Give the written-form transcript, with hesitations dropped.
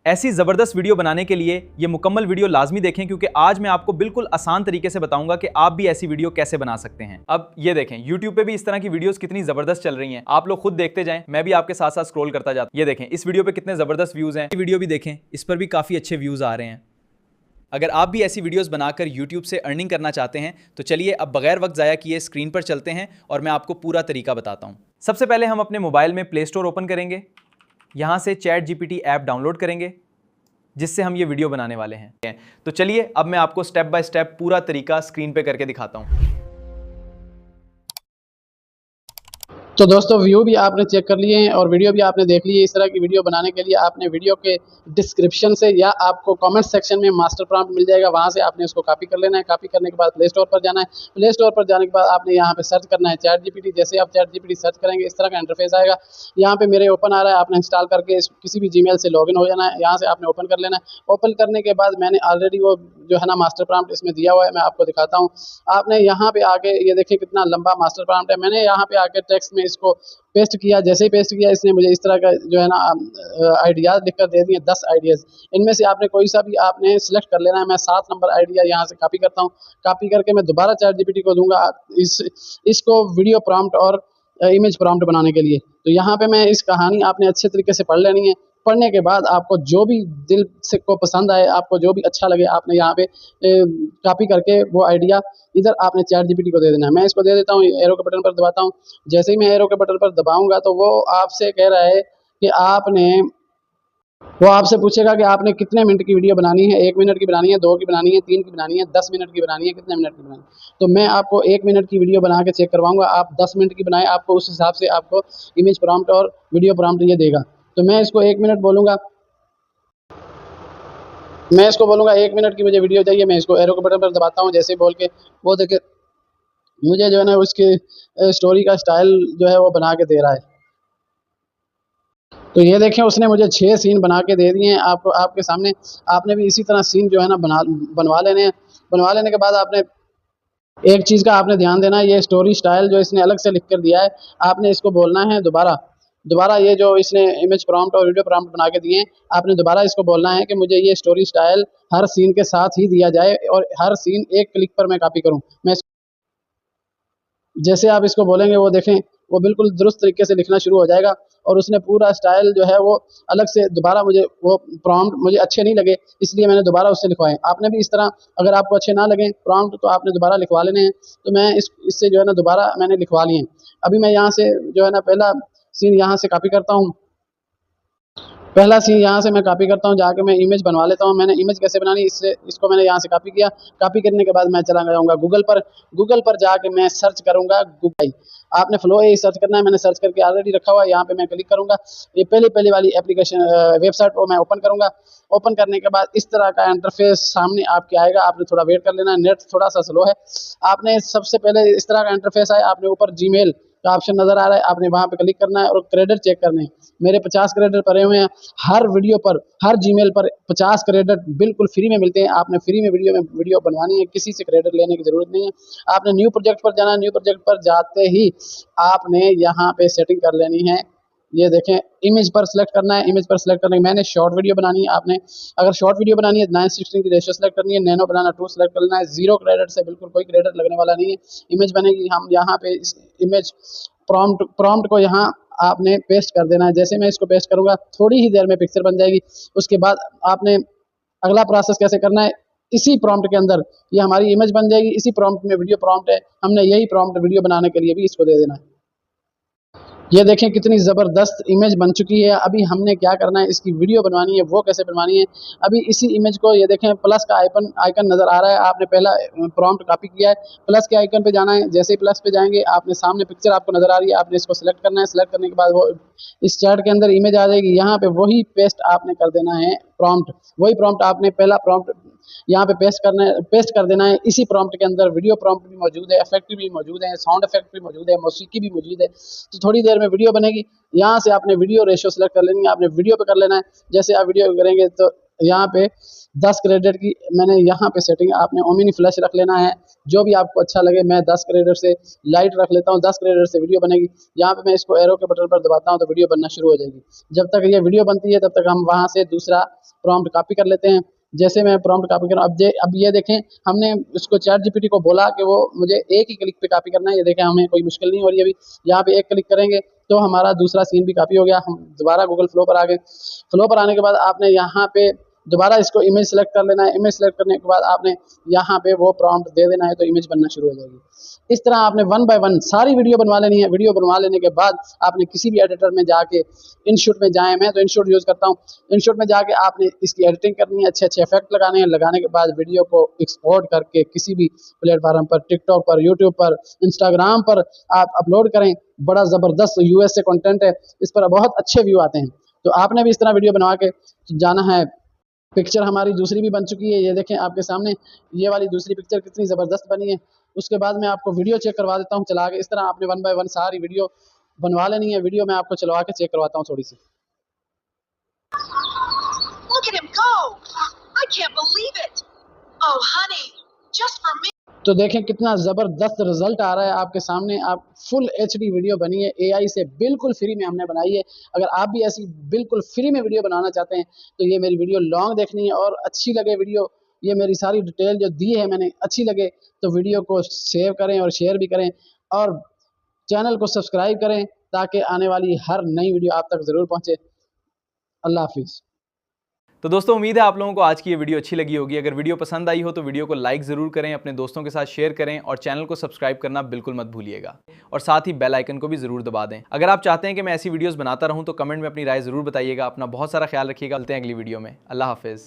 ऐसी ज़बरदस्त वीडियो बनाने के लिए ये मुकम्मल वीडियो लाजमी देखें, क्योंकि आज मैं आपको बिल्कुल आसान तरीके से बताऊंगा कि आप भी ऐसी वीडियो कैसे बना सकते हैं। अब ये देखें, YouTube पे भी इस तरह की वीडियोस कितनी ज़बरदस्त चल रही हैं। आप लोग खुद देखते जाएं, मैं भी आपके साथ साथ स्क्रॉल करता जाता हूं। ये देखें, इस वीडियो पे कितने ज़बरदस्त व्यूज़ हैं। वीडियो भी देखें, इस पर भी काफ़ी अच्छे व्यूज़ आ रहे हैं। अगर आप भी ऐसी वीडियोस बनाकर YouTube से अर्निंग करना चाहते हैं तो चलिए अब बगैर वक्त ज़ाया किए स्क्रीन पर चलते हैं और मैं आपको पूरा तरीका बताता हूँ। सबसे पहले हम अपने मोबाइल में प्ले स्टोर ओपन करेंगे, यहाँ से ChatGPT ऐप डाउनलोड करेंगे जिससे हम ये वीडियो बनाने वाले हैं। तो चलिए अब मैं आपको स्टेप बाय स्टेप पूरा तरीका स्क्रीन पे करके दिखाता हूँ। तो दोस्तों व्यू भी आपने चेक कर लिए हैं और वीडियो भी आपने देख ली है। इस तरह की वीडियो बनाने के लिए आपने वीडियो के डिस्क्रिप्शन से या आपको कमेंट सेक्शन में मास्टर प्रॉम्प्ट मिल जाएगा, वहां से आपने उसको कॉपी कर लेना है। कॉपी करने के बाद प्ले स्टोर पर जाना है। प्ले स्टोर पर जाने के बाद आपने यहाँ पे सर्च करना है ChatGPT। जैसे आप ChatGPT सर्च करेंगे इस तरह का इंटरफेस आएगा। यहाँ पे मेरे ओपन आ रहा है, आपने इंस्टॉल करके किसी भी जीमेल से लॉगिन हो जाना है। यहाँ से आपने ओपन कर लेना है। ओपन करने के बाद मैंने ऑलरेडी वो जो है ना मास्टर प्रॉम्प्ट इसमें दिया हुआ है, मैं आपको दिखाता हूँ। आपने यहाँ पे आके ये देखिए कितना लंबा मास्टर प्रॉम्प्ट है। मैंने यहाँ पे आके टेक्स्ट में इसको पेस्ट किया। जैसे ही पेस्ट किया इसने मुझे इस तरह का जो है ना आइडियाज लिखकर दे दिए, 10 आइडियाज। इनमें से आपने कोई सा भी आपने सिलेक्ट कर लेना है। मैं 7 नंबर आइडिया यहाँ से कॉपी करता हूँ। कॉपी करके मैं दोबारा ChatGPT को दूंगा इसको वीडियो प्रॉम्प्ट और इमेज प्रॉम्प्ट बनाने के लिए। तो यहाँ पे मैं इस कहानी आपने अच्छे तरीके से पढ़ लेनी है। पढ़ने के बाद आपको जो भी दिल से को पसंद आए, आपको जो भी अच्छा लगे, आपने यहाँ पे कॉपी करके वो आइडिया इधर आपने ChatGPT को दे देना है। मैं इसको दे देता हूँ, एरो के बटन पर दबाता हूँ। जैसे ही मैं एरो के बटन पर दबाऊंगा तो वो आपसे कह रहा है कि वो आपसे पूछेगा कि आपने कितने मिनट की वीडियो बनानी है। 1 मिनट की बनानी है, 2 की बनानी है, 3 की बनानी है, 10 मिनट की बनानी है, कितने मिनट की बनानी है। तो मैं आपको 1 मिनट की वीडियो बना के चेक करवाऊंगा। आप 10 मिनट की बनाए, आपको उस हिसाब से आपको इमेज प्रॉम्प्ट और वीडियो प्रॉम्प्ट ये देगा। तो मैं इसको 1 मिनट बोलूँगा, मैं इसको बोलूँगा 1 मिनट की मुझे वीडियो चाहिए। मैं इसको एरो के बटन पर दबाता हूँ। जैसे बोल के वो देखिए मुझे जो है ना उसके स्टोरी का स्टाइल जो है वो बना के दे रहा है। तो ये देखें उसने मुझे 6 सीन बना के दे दिए हैं आपके सामने। आपने भी इसी तरह सीन जो है ना बनवा लेने हैं। बनवा लेने के बाद आपने एक चीज़ का आपने ध्यान देना है, ये स्टोरी स्टाइल जो इसने अलग से लिख कर दिया है, आपने इसको बोलना है दोबारा ये जो इसने इमेज प्रॉम्प्ट और वीडियो प्रॉम्प्ट बना के दिए हैं, आपने दोबारा इसको बोलना है कि मुझे ये स्टोरी स्टाइल हर सीन के साथ ही दिया जाए और हर सीन एक क्लिक पर मैं कॉपी करूँ। जैसे आप इसको बोलेंगे वो देखें वो बिल्कुल दुरुस्त तरीके से लिखना शुरू हो जाएगा और उसने पूरा स्टाइल जो है वो अलग से दोबारा मुझे वो प्रॉम्प्ट मुझे अच्छे नहीं लगे, इसलिए मैंने दोबारा उससे लिखवाए। आपने भी इस तरह अगर आपको अच्छे ना लगे प्रॉम्प्ट तो आपने दोबारा लिखवा लेने हैं। तो मैं इससे जो है ना दोबारा मैंने लिखवा लिए। अभी मैं यहाँ से जो है ना पहला सीन यहाँ से कॉपी करता हूँ। पहला सीन यहाँ से मैं कॉपी करता हूँ, जाके मैं इमेज बनवा लेता हूँ। मैंने इमेज कैसे बनानी इसको मैंने यहाँ से कॉपी किया। कॉपी करने के बाद मैं चला जाऊँगा गूगल पर जाके मैं सर्च करूँगा गूगल। आपने फ्लो ए सर्च करना है, मैंने सर्च करके ऑलरेडी रखा हुआ है। यहाँ पे मैं क्लिक करूँगा, ये पहली वाली एप्लीकेशन वेबसाइट को मैं ओपन करूँगा। ओपन करने के बाद इस तरह का इंटरफेस सामने आपके आएगा। आपने थोड़ा वेट कर लेना है, नेट थोड़ा सा स्लो है। आपने सबसे पहले इस तरह का इंटरफेस आए, आपने ऊपर जीमेल का ऑप्शन नजर आ रहा है, आपने वहां पे क्लिक करना है और क्रेडिट चेक करने हैं। मेरे 50 क्रेडिट पड़े हुए हैं। हर वीडियो पर हर जीमेल पर 50 क्रेडिट बिल्कुल फ्री में मिलते हैं। आपने फ्री में वीडियो बनवानी है, किसी से क्रेडिट लेने की जरूरत नहीं है। आपने न्यू प्रोजेक्ट पर जाना है। न्यू प्रोजेक्ट पर जाते ही आपने यहाँ पे सेटिंग कर लेनी है। ये देखें इमेज पर सिलेक्ट करना है। इमेज पर सिलेक्ट करने के मैंने शॉर्ट वीडियो बनानी है। आपने अगर शॉर्ट वीडियो बनानी है 9:16 की रेशियो सेलेक्ट करनी है। नैनो बनाना 2 सेलेक्ट करना है। 0 क्रेडिट से बिल्कुल कोई क्रेडिट लगने वाला नहीं है। इमेज बनेगी, हम यहाँ पे इस इमेज प्रॉम्प्ट को यहाँ आपने पेस्ट कर देना है। जैसे मैं इसको पेस्ट करूँगा थोड़ी ही देर में पिक्चर बन जाएगी। उसके बाद आपने अगला प्रोसेस कैसे करना है, इसी प्रॉम्प्ट के अंदर ये हमारी इमेज बन जाएगी। इसी प्रॉम्प्ट में वीडियो प्रॉम्प्ट है, हमने यही प्रॉम्प्ट वीडियो बनाने के लिए भी इसको दे देना है। ये देखें कितनी ज़बरदस्त इमेज बन चुकी है। अभी हमने क्या करना है, इसकी वीडियो बनवानी है। वो कैसे बनवानी है, अभी इसी इमेज को ये देखें प्लस का आइकन नज़र आ रहा है। आपने पहला प्रॉम्प्ट कॉपी किया है, प्लस के आइकन पे जाना है। जैसे ही प्लस पे जाएंगे आपने सामने पिक्चर आपको नज़र आ रही है, आपने इसको सेलेक्ट करना है। सेलेक्ट करने के बाद वो इस चैट के अंदर इमेज आ जाएगी। यहाँ पे वही पेस्ट आपने कर देना है प्रॉम्प्ट। वही प्रॉम्प्ट आपने पहला प्रॉम्प्ट यहाँ पे पेस्ट कर देना है। इसी प्रॉम्प्ट के अंदर वीडियो प्रॉम्प्ट भी मौजूद है, इफेक्ट भी मौजूद है, साउंड इफेक्ट भी मौजूद है, मौसीकी भी मौजूद है। तो थोड़ी देर में वीडियो बनेगी। यहाँ से आपने वीडियो रेशियो सेलेक्ट कर लेनी है, आपने वीडियो पे कर लेना है। जैसे आप वीडियो करेंगे तो यहाँ पे 10 क्रेडिट की मैंने यहाँ पे सेटिंग आपने ओमिनी फ्लैश रख लेना है, जो भी आपको अच्छा लगे। मैं 10 क्रेडिट से लाइट रख लेता हूँ, 10 क्रेडिट से वीडियो बनेगी। यहाँ पे मैं इसको एरो के बटन पर दबाता हूँ तो वीडियो बनना शुरू हो जाएगी। जब तक ये वीडियो बनती है तब तक हम वहाँ से दूसरा प्रॉम्प्ट कॉपी कर लेते हैं। जैसे मैं प्रॉम्प्ट कॉपी करूँ, अब ये देखें, हमने उसको चैट जीपीटी को बोला कि वो मुझे एक ही क्लिक पे कॉपी करना है। ये देखें, हमें कोई मुश्किल नहीं हो रही है। अभी यहाँ पे एक क्लिक करेंगे तो हमारा दूसरा सीन भी कॉपी हो गया। हम दोबारा गूगल फ्लो पर आ गए। फ्लो पर आने के बाद आपने यहाँ पे दोबारा इसको इमेज सेलेक्ट कर लेना है। इमेज सेलेक्ट करने के बाद आपने यहाँ पे वो प्रॉम्प्ट दे देना है, तो इमेज बनना शुरू हो जाएगी। इस तरह आपने 1 बाय 1 सारी वीडियो बनवा लेनी है। वीडियो बनवा लेने के बाद आपने किसी भी एडिटर में जाके इनशूट में जाएं, मैं तो इनशूट यूज़ करता हूँ। इनशूट में जाके आपने इसकी एडिटिंग करनी है, अच्छे अच्छे इफेक्ट लगाने हैं। लगाने के बाद वीडियो को एक्सपोर्ट करके किसी भी प्लेटफार्म पर, टिकटॉक पर, यूट्यूब पर, इंस्टाग्राम पर आप अपलोड करें। बड़ा ज़बरदस्त यूएस से कंटेंट है, इस पर बहुत अच्छे व्यू आते हैं। तो आपने भी इस तरह वीडियो बनवा के जाना है। पिक्चर हमारी दूसरी भी बन चुकी है, ये देखें आपके सामने, ये वाली दूसरी पिक्चर कितनी ज़बरदस्त बनी है। उसके बाद मैं आपको वीडियो चेक करवा देता हूँ चला के। इस तरह आपने 1 बाय 1 सारी वीडियो बनवा लेनी है। वीडियो मैं आपको चलवा के चेक करवाता हूँ थोड़ी सी। Look at him go! I can't believe it! Oh, honey, just for me. तो देखें कितना ज़बरदस्त रिजल्ट आ रहा है आपके सामने। आप फुल एचडी वीडियो बनी है, एआई से बिल्कुल फ्री में हमने बनाई है। अगर आप भी ऐसी बिल्कुल फ्री में वीडियो बनाना चाहते हैं तो ये मेरी वीडियो लॉन्ग देखनी है, और अच्छी लगे वीडियो, ये मेरी सारी डिटेल जो दी है मैंने, अच्छी लगे तो वीडियो को सेव करें और शेयर भी करें, और चैनल को सब्सक्राइब करें ताकि आने वाली हर नई वीडियो आप तक ज़रूर पहुँचे। अल्लाह हाफिज़। तो दोस्तों, उम्मीद है आप लोगों को आज की ये वीडियो अच्छी लगी होगी। अगर वीडियो पसंद आई हो तो वीडियो को लाइक ज़रूर करें, अपने दोस्तों के साथ शेयर करें, और चैनल को सब्सक्राइब करना बिल्कुल मत भूलिएगा, और साथ ही बेल आइकन को भी ज़रूर दबा दें। अगर आप चाहते हैं कि मैं ऐसी वीडियोस बनाता रहूं तो कमेंट में अपनी राय ज़रूर बताइएगा। अपना बहुत सारा ख्याल रखिएगा। मिलते हैं अगली वीडियो में। अल्लाह हाफिज़।